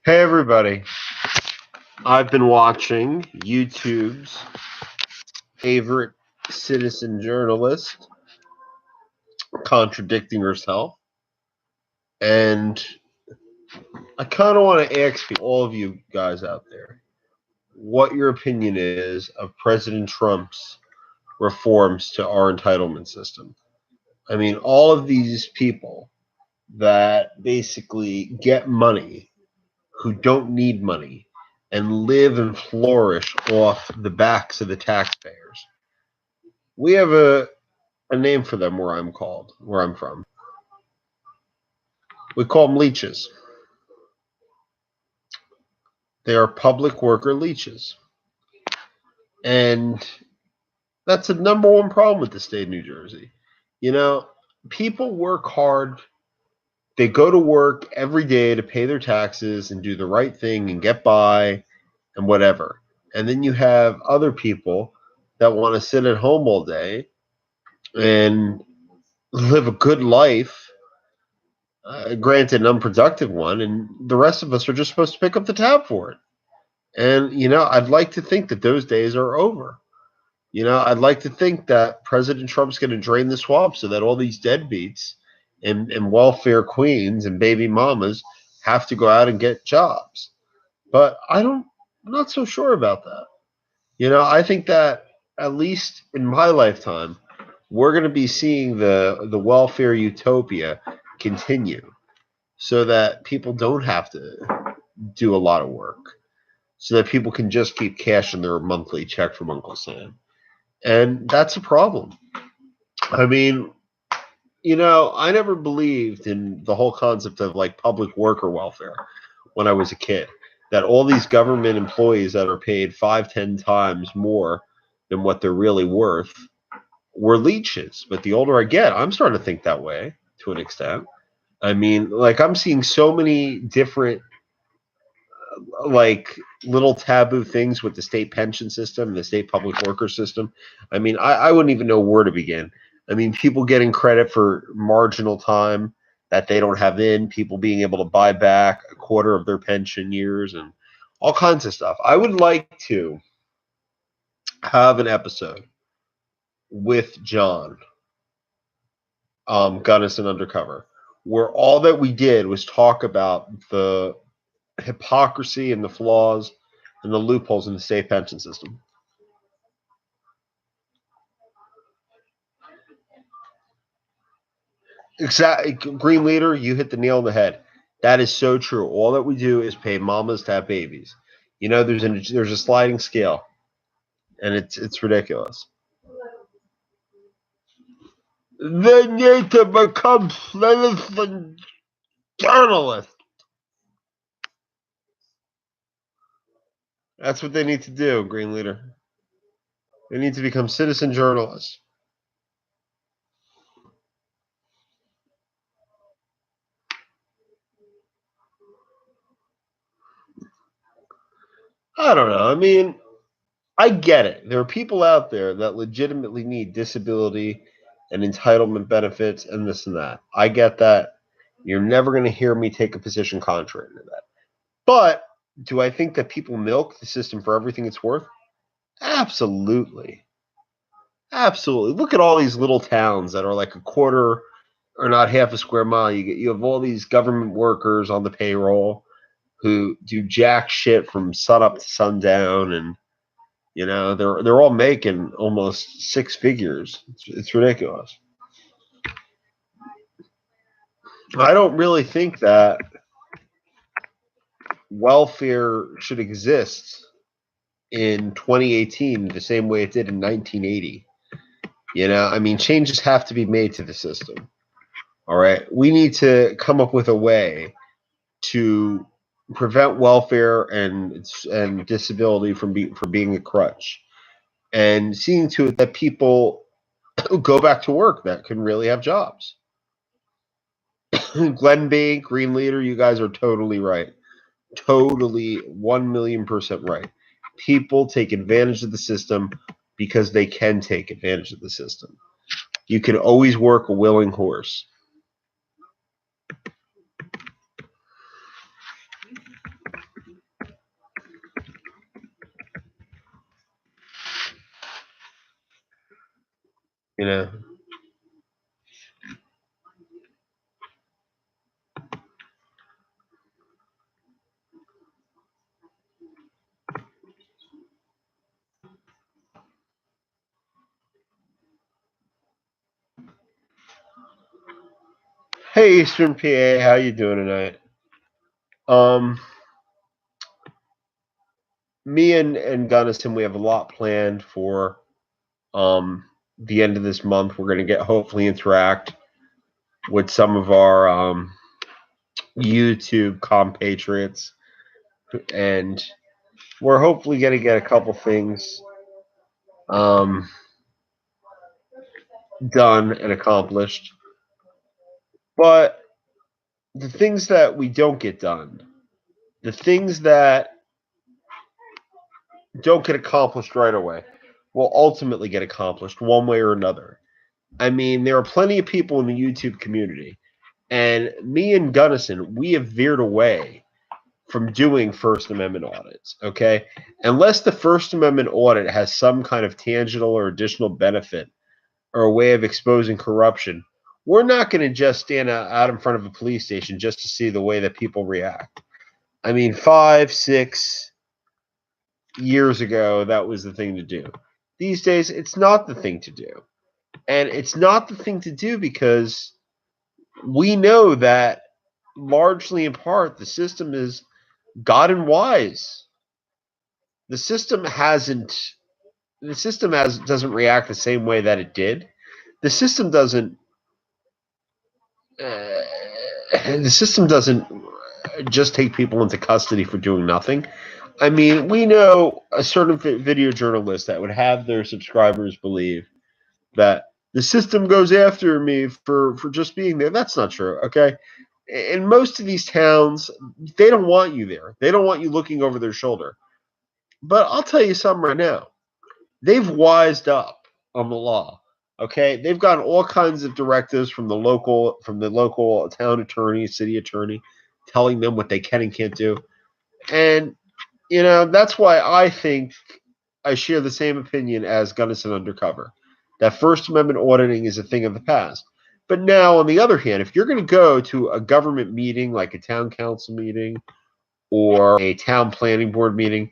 Hey everybody, I've been watching YouTube's favorite citizen journalist contradicting herself, and I kind of want to ask all of you guys out there what your opinion is of President Trump's reforms to our entitlement system. I mean, all of these people that basically get money who don't need money and live and flourish off the backs of the taxpayers. We have a name for them where I'm from. We call them leeches. They are public worker leeches. And that's the number one problem with the state of New Jersey. You know, people work hard. They go to work every day to pay their taxes and do the right thing and get by and whatever. And then you have other people that want to sit at home all day and live a good life, granted an unproductive one, and the rest of us are just supposed to pick up the tab for it. And, I'd like to think that those days are over. I'd like to think that President Trump's going to drain the swamp so that all these deadbeats and welfare queens and baby mamas have to go out and get jobs. But I'm not so sure about that. I think that at least in my lifetime, we're going to be seeing the welfare utopia continue so that people don't have to do a lot of work, so that people can just keep cashing their monthly check from Uncle Sam. And that's a problem. I mean, I never believed in the whole concept of like public worker welfare when I was a kid. That all these government employees that are paid 5, 10 times more than what they're really worth were leeches. But the older I get, I'm starting to think that way to an extent. I mean, like I'm seeing so many different like little taboo things with the state pension system, the state public worker system. I mean, I wouldn't even know where to begin. I mean, people getting credit for marginal time that they don't have in, people being able to buy back a quarter of their pension years, and all kinds of stuff. I would like to have an episode with John, Gunnison Undercover, where all that we did was talk about the hypocrisy and the flaws and the loopholes in the state pension system. Exactly, Green Leader, you hit the nail on the head. That is so true. All that we do is pay mamas to have babies. There's a sliding scale, and it's ridiculous. They need to become citizen journalists. That's what they need to do, Green Leader. They need to become citizen journalists. I don't know. I mean, I get it. There are people out there that legitimately need disability and entitlement benefits and this and that. I get that. You're never going to hear me take a position contrary to that. But do I think that people milk the system for everything it's worth? Absolutely. Absolutely. Look at all these little towns that are like a quarter or not half a square mile. You have all these government workers on the payroll who do jack shit from sun up to sundown, and they're all making almost six figures. It's ridiculous. I don't really think that welfare should exist in 2018 the same way it did in 1980. I mean, changes have to be made to the system. All right, we need to come up with a way to prevent welfare and disability from being a crutch, and seeing to it that people go back to work that can really have jobs. Glenn B, Green Leader, you guys are totally right. Totally 1,000,000% right. People take advantage of the system because they can take advantage of the system. You can always work a willing horse. You know. Hey, Eastern PA, how you doing tonight? Um, Me and Gunnison, we have a lot planned for the end of this month. We're gonna get hopefully interact with some of our YouTube compatriots, and we're hopefully gonna get a couple things um, done and accomplished. But the things that we don't get done, the things that don't get accomplished right away, will ultimately get accomplished one way or another. I mean, there are plenty of people in the YouTube community, and me and Gunnison, we have veered away from doing First Amendment audits, okay? Unless the First Amendment audit has some kind of tangible or additional benefit or a way of exposing corruption, we're not going to just stand out in front of a police station just to see the way that people react. I mean, 5, 6 years ago, that was the thing to do. These days, it's not the thing to do. And it's not the thing to do because we know that largely in part the system is gotten wise. The system hasn't the system has doesn't react the same way that it did. The system doesn't uh, the system doesn't just take people into custody for doing nothing. I mean, we know a certain video journalist that would have their subscribers believe that the system goes after me for just being there. That's not true, okay? In most of these towns, they don't want you there. They don't want you looking over their shoulder. But I'll tell you something right now. They've wised up on the law. Okay, they've gotten all kinds of directives from the local town attorney, city attorney, telling them what they can and can't do. And that's why I think I share the same opinion as Gunnison Undercover. That First Amendment auditing is a thing of the past. But now, on the other hand, if you're going to go to a government meeting like a town council meeting or a town planning board meeting,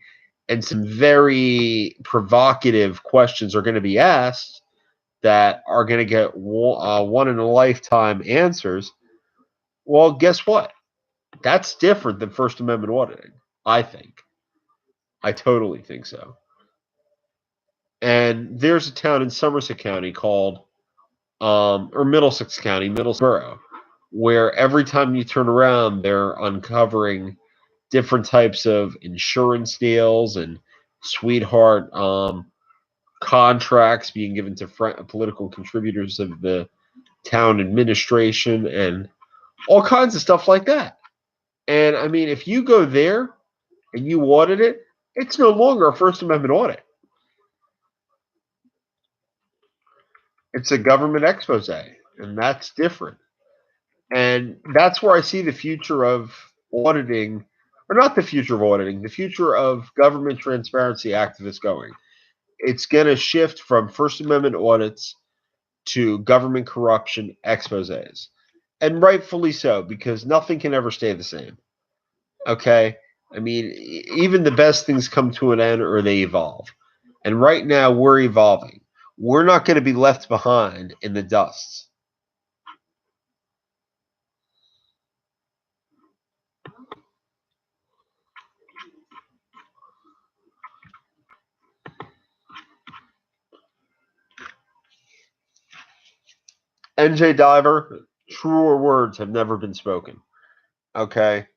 and some very provocative questions are going to be asked that are going to get one in a lifetime answers, well, guess what? That's different than First Amendment auditing, I think. I totally think so. And there's a town in Somerset County called, or Middlesex County, Middlesex Borough, where every time you turn around, they're uncovering different types of insurance deals and sweetheart contracts being given to political contributors of the town administration and all kinds of stuff like that. And I mean, if you go there and you audit it, it's no longer a First Amendment audit. It's a government expose, and that's different. And that's where I see the future of auditing, or not the future of auditing, the future of government transparency activists going. It's going to shift from First Amendment audits to government corruption exposes. And rightfully so, because nothing can ever stay the same. Okay? I mean, even the best things come to an end or they evolve. And right now, we're evolving. We're not going to be left behind in the dust. NJ Diver, truer words have never been spoken. Okay?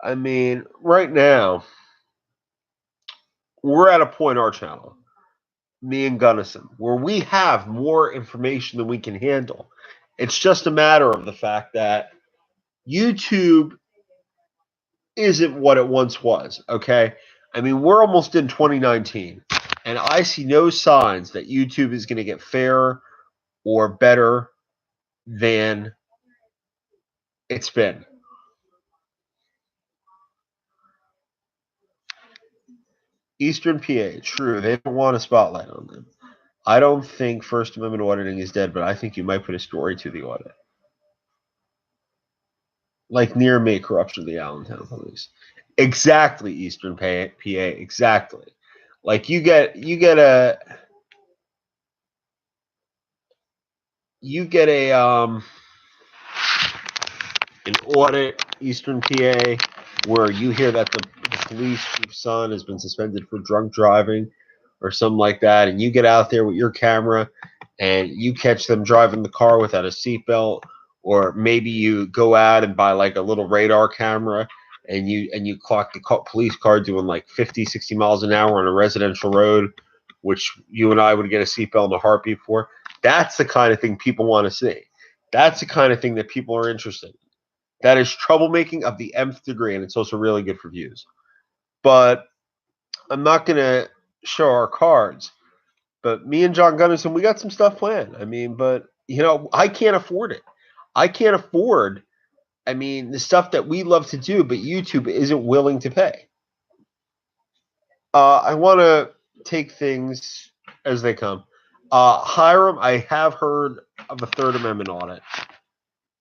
I mean, right now, we're at a point, our channel, me and Gunnison, where we have more information than we can handle. It's just a matter of the fact that YouTube isn't what it once was, okay? I mean, we're almost in 2019, and I see no signs that YouTube is going to get fairer or better than it's been. Eastern PA, true, they don't want a spotlight on them. I don't think First Amendment auditing is dead, but I think you might put a story to the audit. Like near May corruption of the Allentown police. Exactly, Eastern PA. Exactly. Like you get an audit, Eastern PA, where you hear that the police chief's son has been suspended for drunk driving or something like that, and you get out there with your camera and you catch them driving the car without a seatbelt, or maybe you go out and buy like a little radar camera and you clock the police car doing like 50, 60 miles an hour on a residential road, which you and I would get a seatbelt in a heartbeat for. That's the kind of thing people want to see. That's the kind of thing that people are interested in. That is troublemaking of the nth degree, and it's also really good for views. But I'm not going to show our cards. But me and John Gunnison, we got some stuff planned. I mean, but, I can't afford it. I can't afford, the stuff that we love to do, but YouTube isn't willing to pay. I want to take things as they come. Hiram, I have heard of a Third Amendment audit.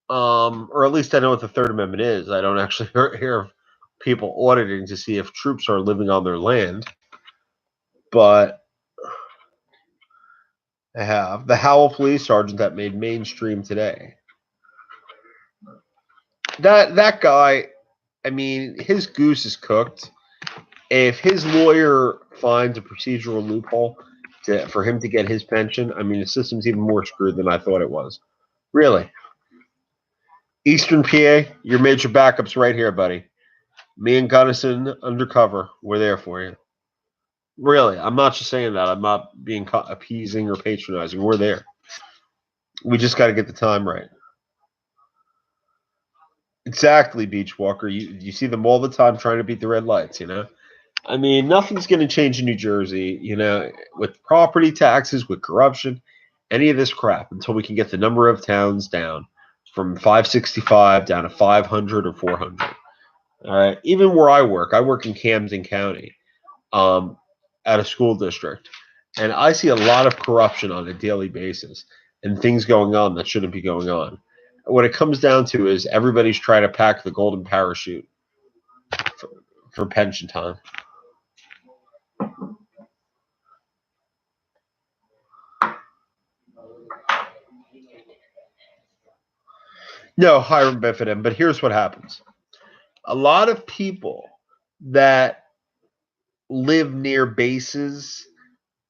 Or at least I know what the Third Amendment is. I don't actually hear of people auditing to see if troops are living on their land. But I have. The Howell police sergeant that made mainstream today. That guy, his goose is cooked. If his lawyer finds a procedural loophole for him to get his pension, the system's even more screwed than I thought it was. Really. Eastern PA, your major backup's right here, buddy. Me and Gunnison undercover. We're there for you. Really, I'm not just saying that. I'm not being appeasing or patronizing. We're there. We just got to get the time right. Exactly, Beach Walker. You see them all the time trying to beat the red lights, nothing's going to change in New Jersey, with property taxes, with corruption, any of this crap until we can get the number of towns down from 565 down to 500 or 400. All right. Even where I work in Camden County, at a school district, and I see a lot of corruption on a daily basis and things going on that shouldn't be going on. What it comes down to is everybody's trying to pack the golden parachute for pension time. No, Hiram Biffin, but here's what happens. A lot of people that live near bases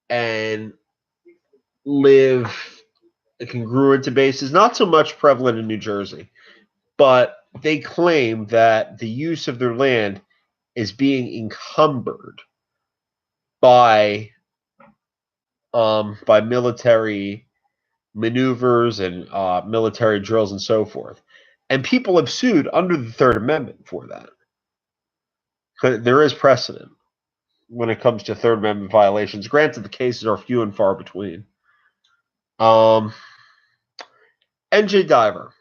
and live congruent to bases, not so much prevalent in New Jersey, but they claim that the use of their land is being encumbered by military maneuvers and military drills and so forth. And people have sued under the Third Amendment for that. There is precedent when it comes to Third Amendment violations. Granted, the cases are few and far between. NJ Diver.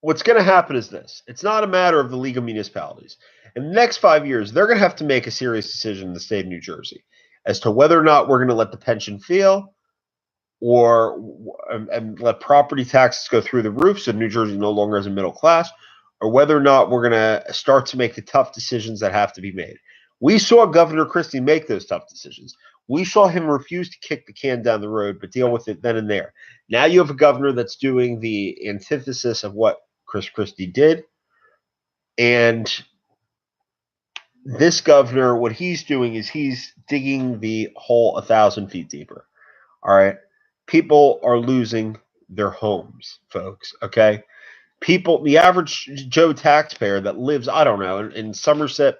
What's going to happen is this. It's not a matter of the League of Municipalities. In the next 5 years, they're going to have to make a serious decision in the state of New Jersey as to whether or not we're going to let the pension fail and let property taxes go through the roof so New Jersey no longer has a middle class, or whether or not we're going to start to make the tough decisions that have to be made. We saw Governor Christie make those tough decisions. We saw him refuse to kick the can down the road, but deal with it then and there. Now you have a governor that's doing the antithesis of what Chris Christie did. And this governor, what he's doing is he's digging the hole 1,000 feet deeper. All right. People are losing their homes, folks. Okay. People, the average Joe taxpayer that lives, I don't know, in Somerset,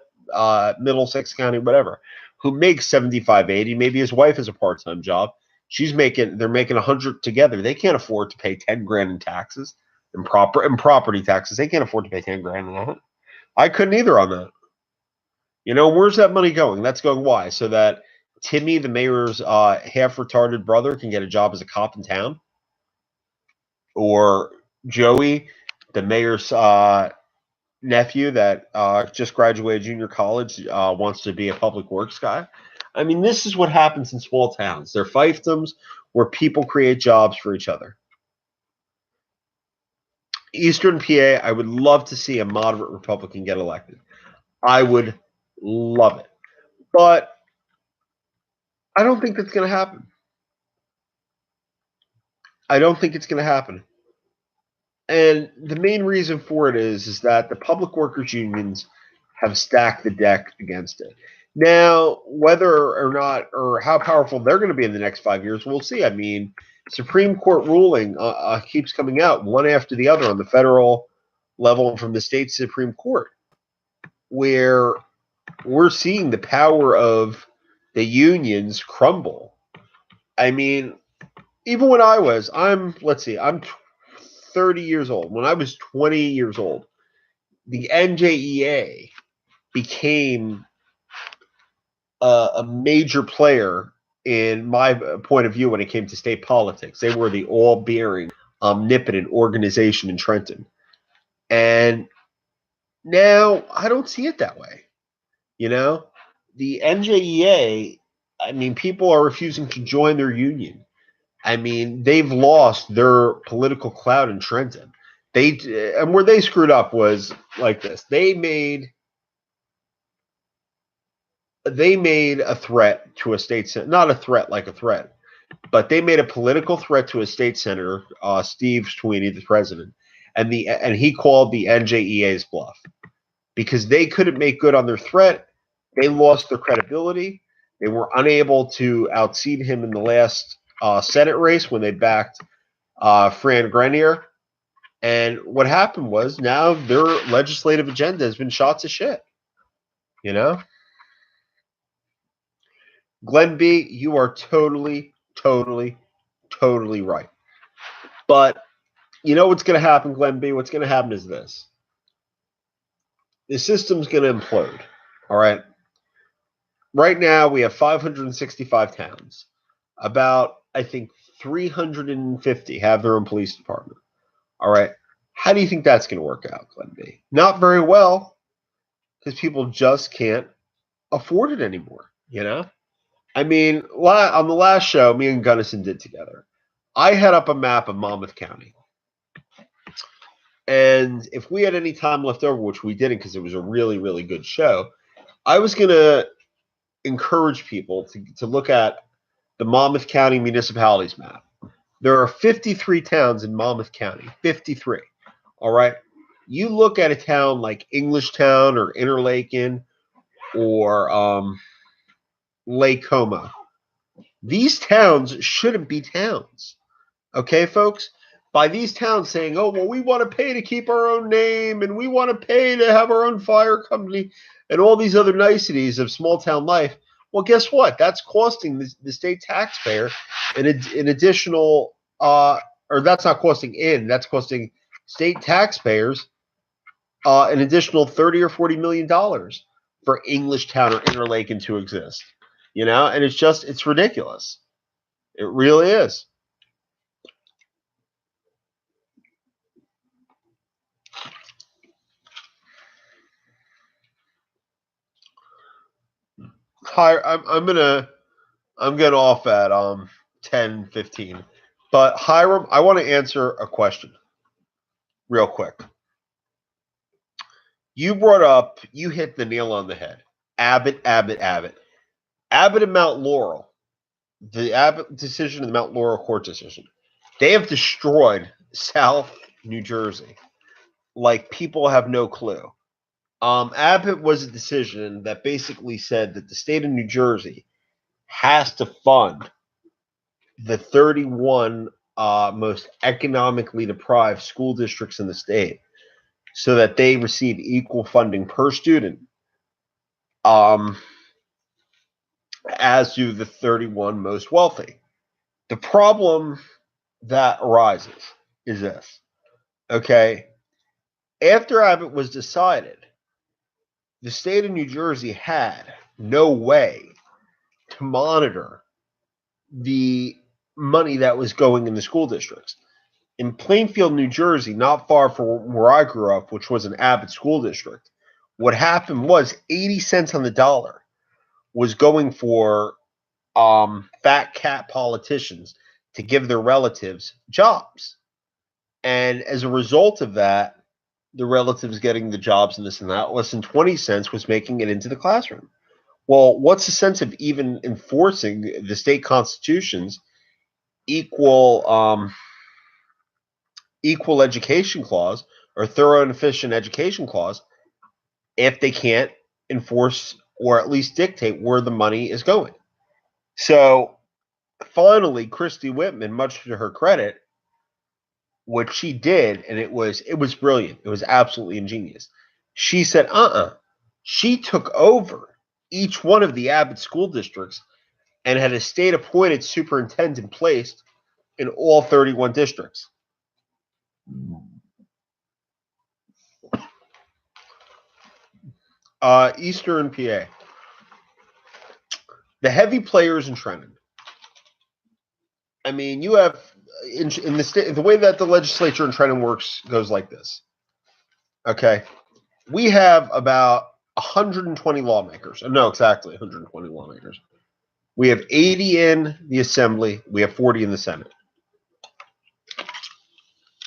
Middlesex County, whatever, who makes 75, 80, maybe his wife has a part-time job. They're making 100 together. They can't afford to pay 10 grand in taxes and property taxes. They can't afford to pay 10 grand on that. I couldn't either on that. Where's that money going? That's going why? So that Timmy, the mayor's half-retarded brother, can get a job as a cop in town? Or Joey, the mayor's nephew that just graduated junior college, wants to be a public works guy? I mean, this is what happens in small towns. They're fiefdoms where people create jobs for each other. Eastern PA, I would love to see a moderate Republican get elected. I would love it. But I don't think that's going to happen. I don't think it's going to happen. And the main reason for it is that the public workers unions have stacked the deck against it. Now, whether or not or how powerful they're going to be in the next 5 years, we'll see. I mean, Supreme Court ruling keeps coming out one after the other on the federal level and from the state Supreme Court, where we're seeing the power of the unions crumble. I mean, even when I'm 30 years old. When I was 20 years old, the NJEA became a major player in my point of view when it came to state politics. They were the all-bearing, omnipotent organization in Trenton. And now I don't see it that way. You know, the NJEA, I mean, people are refusing to join their union. I mean, they've lost their political clout in Trenton. And where they screwed up was like this. They made a threat to a state senator, not a threat like a threat, but they made a political threat to a state senator, Steve Sweeney, the president, and he called the NJEA's bluff because they couldn't make good on their threat. They lost their credibility. They were unable to outseat him in the last Senate race when they backed Fran Grenier. And what happened was now their legislative agenda has been shot to shit. You know? Glenn B., you are totally, totally, totally right. But you know what's going to happen, Glenn B.? What's going to happen is this. The system's going to implode. All right? Right now, we have 565 towns. About, I think, 350 have their own police department. All right. How do you think that's going to work out, Glenn B? Not very well, because people just can't afford it anymore, you know? I mean, on the last show, me and Gunnison did together, I had up a map of Monmouth County. And if we had any time left over, which we didn't because it was a really, really good show, I was going to encourage people to look at the Monmouth County municipalities map. There are 53 towns in Monmouth County, 53. All right. You look at a town like Englishtown or Interlaken or Lake Como. These towns shouldn't be towns. Okay, folks? By these towns saying, oh, well, we want to pay to keep our own name and we want to pay to have our own fire company and all these other niceties of small town life. Well, guess what? That's costing the state taxpayer an additional, or that's not costing that's costing state taxpayers an additional $30 or $40 million for Englishtown or Interlaken to exist. You know, and it's ridiculous. It really is. Hi, I'm getting off at 10:15. But Hiram, I want to answer a question real quick. You hit the nail on the head. Abbott. Abbott and Mount Laurel, the Abbott decision and the Mount Laurel court decision, they have destroyed South New Jersey. Like people have no clue. Abbott was a decision that basically said that the state of New Jersey has to fund the 31 most economically deprived school districts in the state so that they receive equal funding per student as do the 31 most wealthy. The problem that arises is this. Okay, after Abbott was decided, the state of New Jersey had no way to monitor the money that was going in the school districts. In Plainfield, New Jersey, not far from where I grew up, which was an Abbott school district, what happened was 80 cents on the dollar was going for fat cat politicians to give their relatives jobs. And as a result of that, the relatives getting the jobs and this and that, less than 20 cents was making it into the classroom. Well, what's the sense of even enforcing the state constitution's equal equal education clause or thorough and efficient education clause if they can't enforce or at least dictate where the money is going? So finally, Christy Whitman, much to her credit, what she did, and it was brilliant. It was absolutely ingenious. She said, She took over each one of the Abbott school districts and had a state appointed superintendent placed in all 31 districts. Eastern PA. The heavy players in Trenton. I mean, you have in the state, the way that the legislature in Trenton works goes like this. Okay, we have about 120 lawmakers. No, exactly 120 lawmakers. We have 80 in the Assembly. We have 40 in the Senate.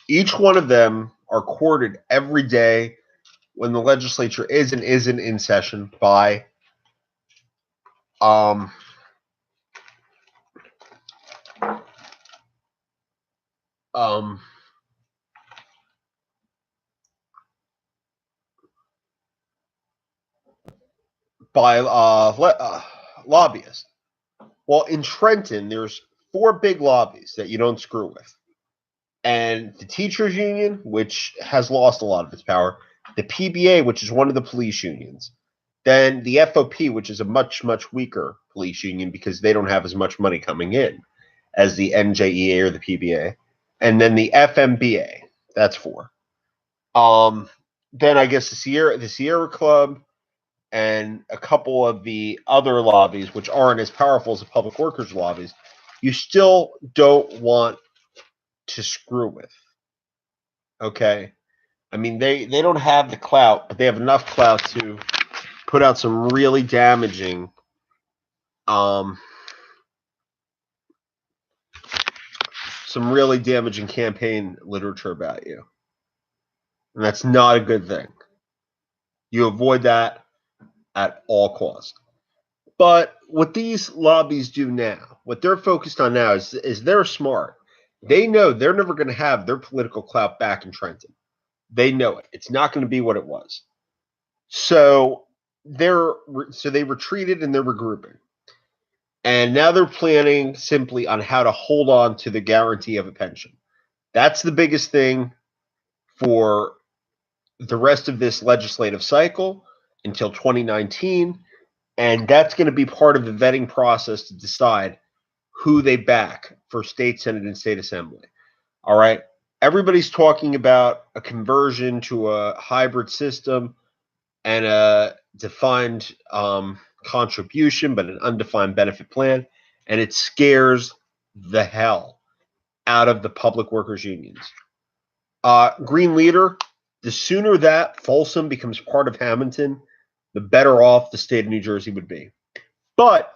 Each one of them are courted every day when the legislature is and isn't in session by um, by lobbyists. Well, in Trenton, there's 4 big lobbies that you don't screw with. And the teachers union, which has lost a lot of its power, the PBA, which is one of the police unions, then the FOP, which is a much, much weaker police union because they don't have as much money coming in as the NJEA or the PBA, and then the FMBA, that's 4. Then I guess the Sierra Club, and a couple of the other lobbies, which aren't as powerful as the public workers lobbies, you still don't want to screw with. Okay? I mean, they don't have the clout, but they have enough clout to put out some really damaging campaign literature about you. And that's not a good thing. You avoid that at all costs. But what these lobbies do now, what they're focused on now is they're smart. They know they're never going to have their political clout back in Trenton. They know it. It's not going to be what it was. So they retreated and they're regrouping. And now they're planning simply on how to hold on to the guarantee of a pension. That's the biggest thing for the rest of this legislative cycle until 2019. And that's going to be part of the vetting process to decide who they back for state senate and state assembly. All right. Everybody's talking about a conversion to a hybrid system and a defined contribution, but an undefined benefit plan. And it scares the hell out of the public workers unions. Green Leader, the sooner that Folsom becomes part of Hamilton, the better off the state of New Jersey would be. But,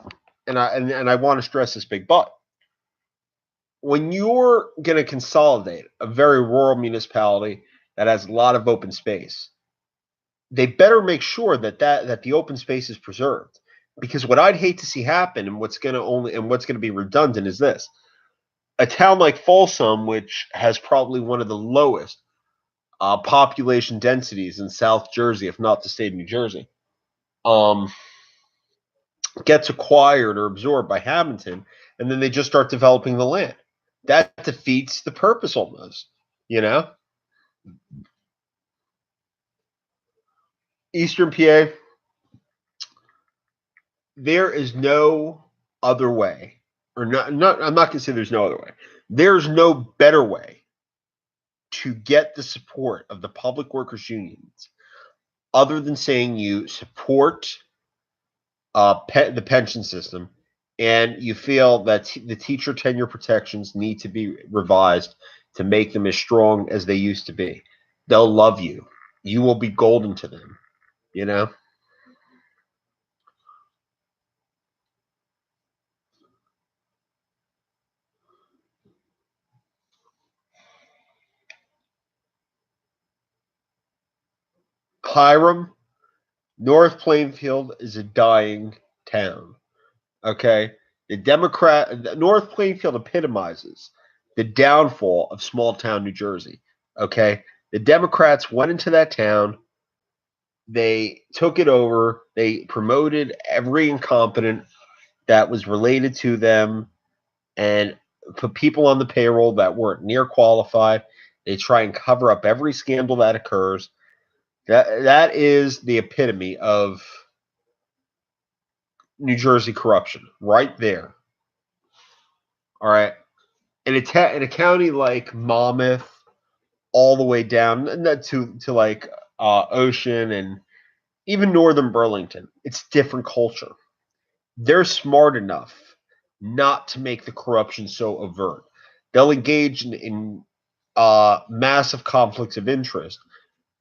and I want to stress this big but, when you're going to consolidate a very rural municipality that has a lot of open space, they better make sure that the open space is preserved. Because what I'd hate to see happen, and what's going to be redundant, is this: a town like Folsom, which has probably one of the lowest population densities in South Jersey, if not the state of New Jersey, gets acquired or absorbed by Hamilton, and then they just start developing the land. That defeats the purpose almost, you know? Eastern PA, there is no other way, or not I'm not going to say there's no other way. There's no better way to get the support of the public workers unions other than saying you support the pension system and you feel that the teacher tenure protections need to be revised to make them as strong as they used to be. They'll love you. You will be golden to them, you know? Hiram, North Plainfield is a dying town. Okay? North Plainfield epitomizes the downfall of small town New Jersey. Okay? The Democrats went into that town. They took it over. They promoted every incompetent that was related to them and put people on the payroll that weren't near qualified. They try and cover up every scandal that occurs. That is the epitome of New Jersey corruption, right there. All right, in a county like Monmouth, all the way down to like Ocean and even northern Burlington, it's different culture. They're smart enough not to make the corruption so overt. They'll engage in massive conflicts of interest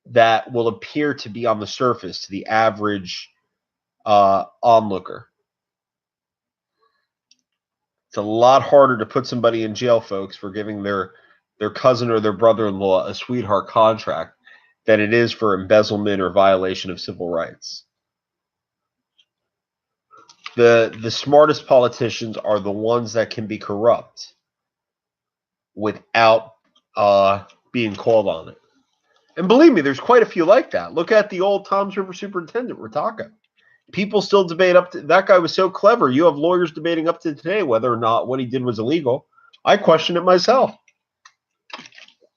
that will appear to be on the surface to the average onlooker. It's a lot harder to put somebody in jail, folks, for giving their cousin or their brother-in-law a sweetheart contract than it is for embezzlement or violation of civil rights. The smartest politicians are the ones that can be corrupt without being called on it. And believe me, there's quite a few like that. Look at the old Toms River superintendent, Ritaka. People still debate that guy was so clever. You have lawyers debating up to today whether or not what he did was illegal. I question it myself.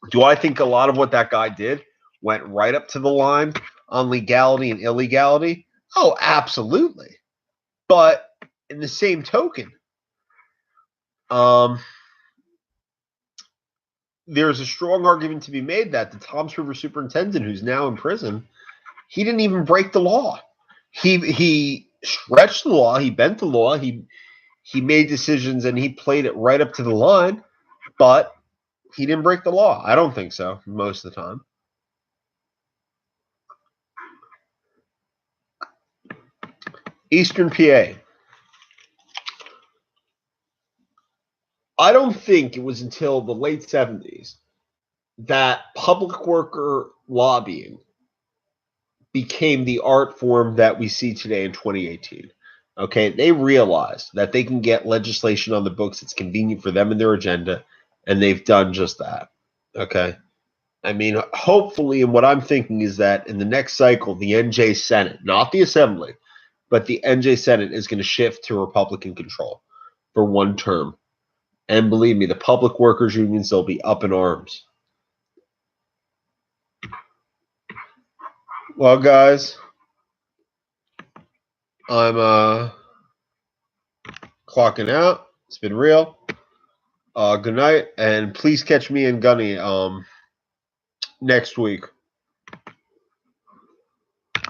Do I think a lot of what that guy did went right up to the line on legality and illegality? Oh, absolutely. But in the same token, there's a strong argument to be made that the Toms River superintendent, who's now in prison, he didn't even break the law. He stretched the law. He bent the law. He made decisions and he played it right up to the line, but he didn't break the law. I don't think so most of the time. Eastern PA. I don't think it was until the late 70s that public worker lobbying became the art form that we see today in 2018. Okay, they realized that they can get legislation on the books that's convenient for them and their agenda, and they've done just that. Okay, I mean, hopefully, and what I'm thinking is that in the next cycle, the NJ Senate, not the Assembly, but the NJ Senate is going to shift to Republican control for one term. And believe me, the public workers unions, they'll be up in arms. Well, guys, I'm clocking out. It's been real. Good night, and please catch me and Gunny next week.